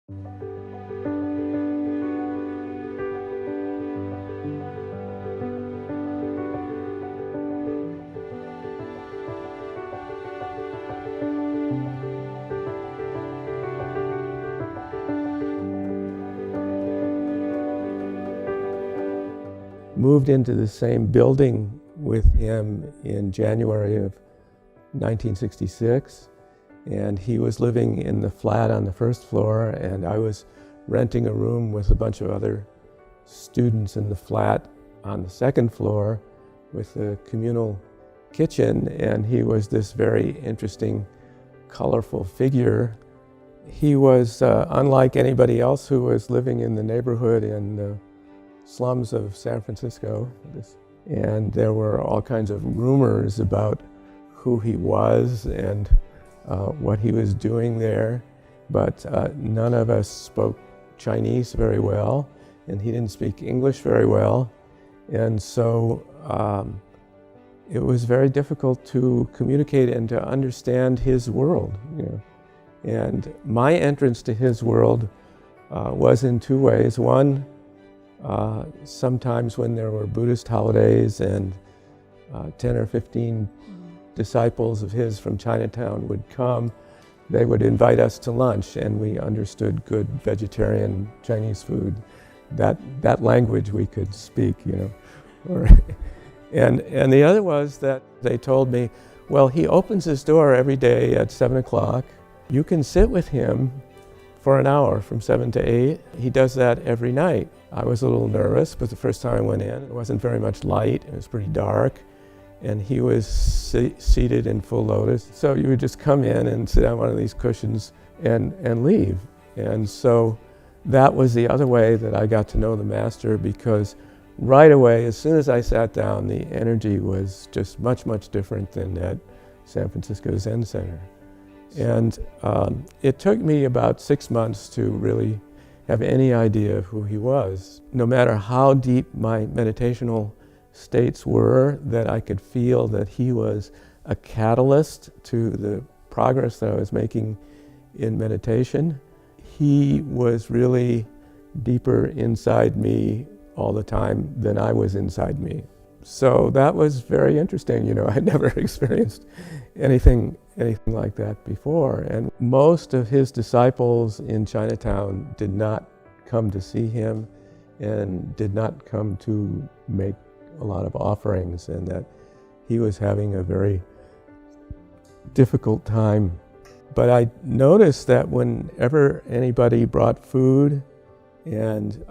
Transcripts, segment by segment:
Moved into the same building with him in January of 1966, and he was living in the flat on the first floor, and I was renting a room with a bunch of other students in the flat on the second floor with a communal kitchen, and he was this very interesting, colorful figure. He was unlike anybody else who was living in the neighborhood in the slums of San Francisco, and there were all kinds of rumors about who he was and what he was doing there, but none of us spoke Chinese very well, and he didn't speak English very well, and so it was very difficult to communicate and to understand his world. And my entrance to his world was in two ways. One, sometimes when there were Buddhist holidays and 10 or 15 disciples of his from Chinatown would come, they would invite us to lunch, and we understood good vegetarian Chinese food. That language we could speak, and the other was that they told me, well, he opens his door every day at 7 o'clock. You can sit with him for an hour from 7 to 8. He does that every night. I was a little nervous, but the first time I went in, it wasn't very much light. It was pretty dark, and he was seated in full lotus. So you would just come in and sit on one of these cushions and leave. And so that was the other way that I got to know the Master, because right away, as soon as I sat down, the energy was just much, much different than at San Francisco Zen Center. And it took me about 6 months to really have any idea of who he was. No matter how deep my meditational states were, that I could feel that he was a catalyst to the progress that I was making in meditation. He was really deeper inside me all the time than I was inside me. So that was very interesting. I'd never experienced anything like that before. And most of his disciples in Chinatown did not come to see him and did not come to make a lot of offerings, and that he was having a very difficult time. But I noticed that whenever anybody brought food and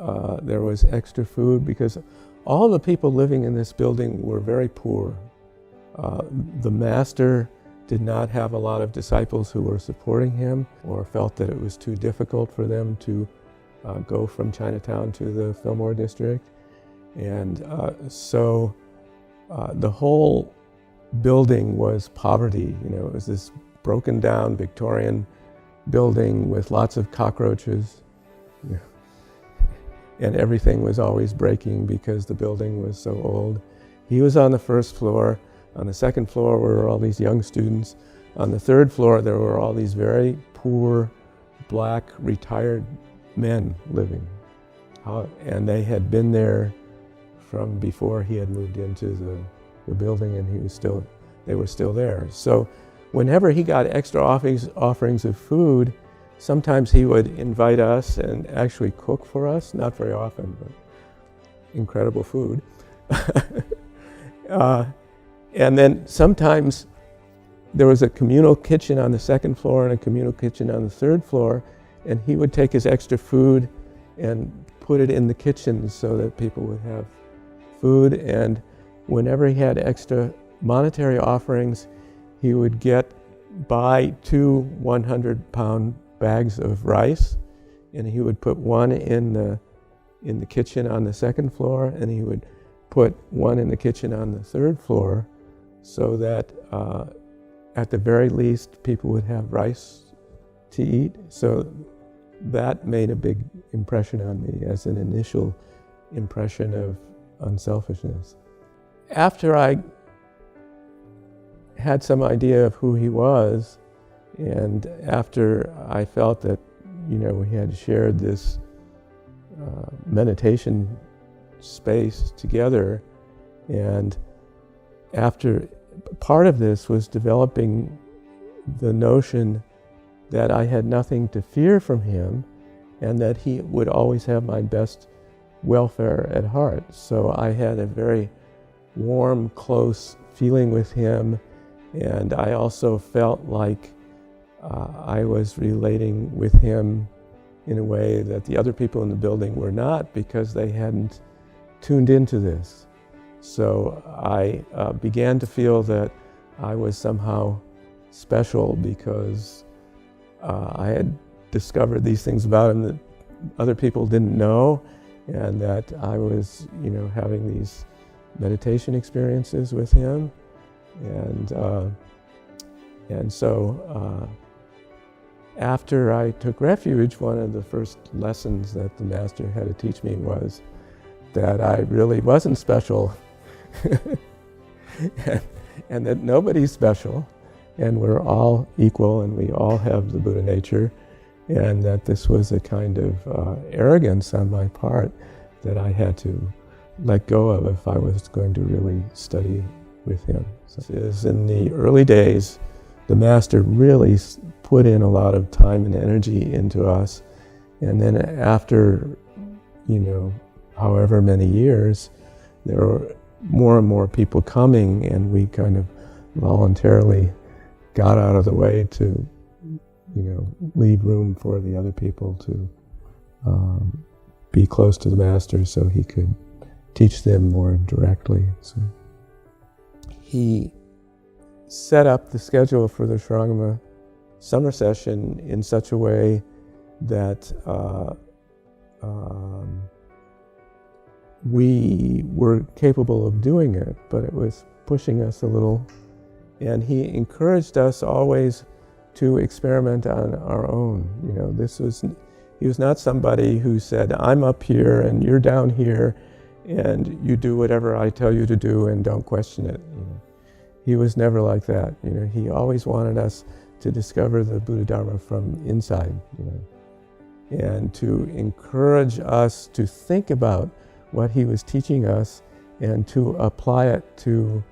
there was extra food, because all the people living in this building were very poor. The Master did not have a lot of disciples who were supporting him or felt that it was too difficult for them to go from Chinatown to the Fillmore district. And so the whole building was poverty. It was this broken down Victorian building with lots of cockroaches. And everything was always breaking because the building was so old. He was on the first floor. On the second floor were all these young students. On the third floor there were all these very poor, black, retired men living. And they had been there from before he had moved into the building, and they were still there. So whenever he got extra offerings of food, sometimes he would invite us and actually cook for us, not very often, but incredible food. And then sometimes there was a communal kitchen on the second floor and a communal kitchen on the third floor, and he would take his extra food and put it in the kitchen so that people would have food. And whenever he had extra monetary offerings, he would buy 2 100-pound bags of rice, and he would put one in the kitchen on the second floor, and he would put one in the kitchen on the third floor, so that at the very least people would have rice to eat. So that made a big impression on me as an initial impression of unselfishness. After I had some idea of who he was, and after I felt that we had shared this meditation space together, and after part of this was developing the notion that I had nothing to fear from him and that he would always have my best welfare at heart. So I had a very warm, close feeling with him, and I also felt like I was relating with him in a way that the other people in the building were not, because they hadn't tuned into this. So I began to feel that I was somehow special because I had discovered these things about him that other people didn't know, and that I was, having these meditation experiences with him, and so after I took refuge, one of the first lessons that the master had to teach me was that I really wasn't special, and that nobody's special, and we're all equal, and we all have the Buddha nature, and that this was a kind of arrogance on my part that I had to let go of if I was going to really study with him. So in the early days, the master really put in a lot of time and energy into us, and then after, however many years, there were more and more people coming, and we kind of voluntarily got out of the way to leave room for the other people to be close to the master so he could teach them more directly. So he set up the schedule for the Shurangama summer session in such a way that we were capable of doing it, but it was pushing us a little. And he encouraged us always to experiment on our own. He was not somebody who said, I'm up here and you're down here and you do whatever I tell you to do and don't question it. He was never like that. He always wanted us to discover the Buddhadharma from inside, and to encourage us to think about what he was teaching us and to apply it to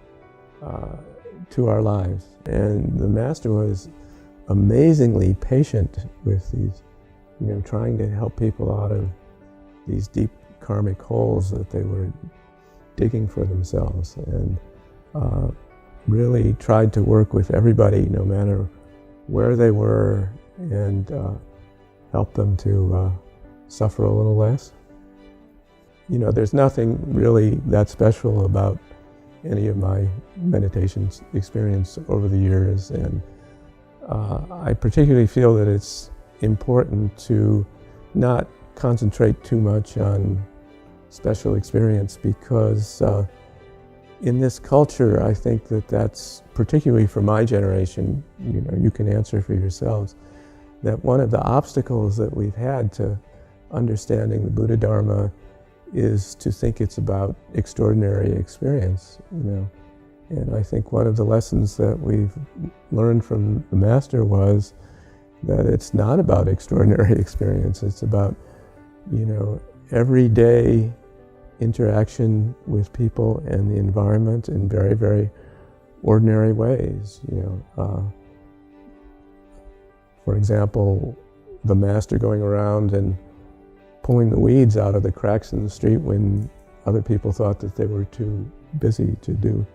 our lives. And the master was amazingly patient with these, trying to help people out of these deep karmic holes that they were digging for themselves, and really tried to work with everybody, no matter where they were, and help them to suffer a little less. There's nothing really that special about any of my meditation experience over the years, and I particularly feel that it's important to not concentrate too much on special experience, because in this culture, I think that that's, particularly for my generation, you can answer for yourselves, that one of the obstacles that we've had to understanding the Buddhadharma is to think it's about extraordinary experience, And I think one of the lessons that we've learned from the master was that it's not about extraordinary experience. It's about, everyday interaction with people and the environment in very, very ordinary ways. For example, the master going around and pulling the weeds out of the cracks in the street when other people thought that they were too busy to do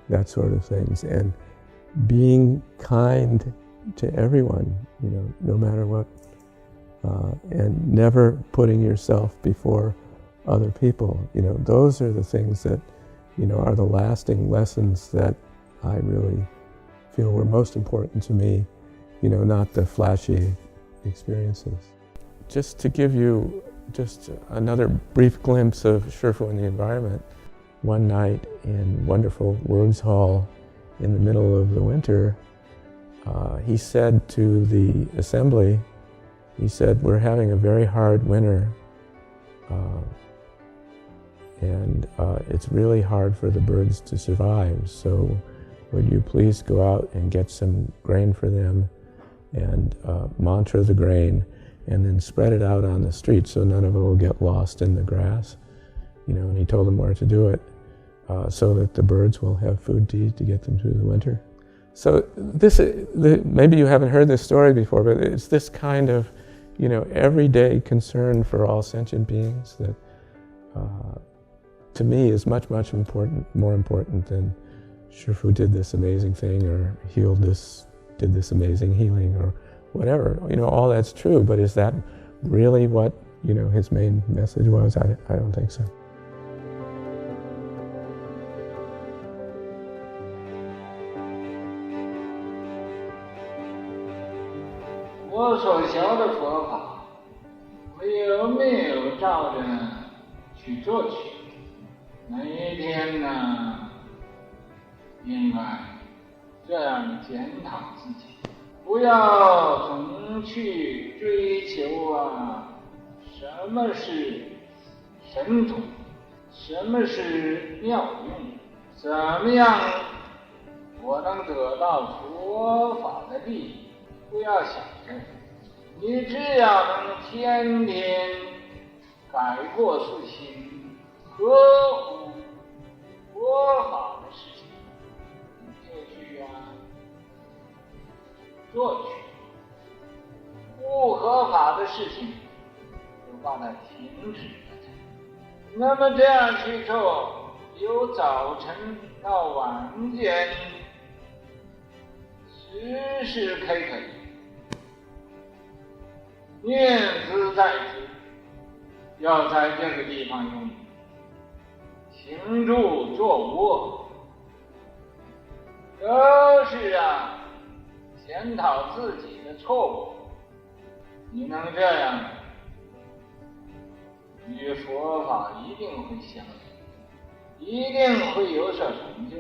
that sort of things, and being kind to everyone, no matter what, and never putting yourself before other people. Those are the things that, are the lasting lessons that I really feel were most important to me, not the flashy experiences. Just to give you just another brief glimpse of Shifu in the environment, one night in wonderful Words Hall in the middle of the winter, he said to the assembly, he said, we're having a very hard winter, and it's really hard for the birds to survive, so would you please go out and get some grain for them and mantra the grain and then spread it out on the street so none of it will get lost in the grass. And he told them where to do it so that the birds will have food to eat to get them through the winter. So maybe you haven't heard this story before, but it's this kind of, everyday concern for all sentient beings that, to me, is much, much more important than Shifu did this amazing thing or did this amazing healing or whatever. All that's true, but is that really what, his main message was? I don't think so.我所学的佛法，我有没有照着去做去？每一天呢，应该这样检讨自己，不要总去追求什么是神通，什么是妙用，怎么样我能得到佛法的利益？不要想着，你只要能天天改过自新，合乎佛法的事情，你就去做去；不合法的事情，就把它停止了。那么这样去做，由早晨到晚间，时时刻刻念兹在兹，要在这个地方用行住坐卧，都是检讨自己的错误。你能这样，与佛法一定会相应，一定会有所成就。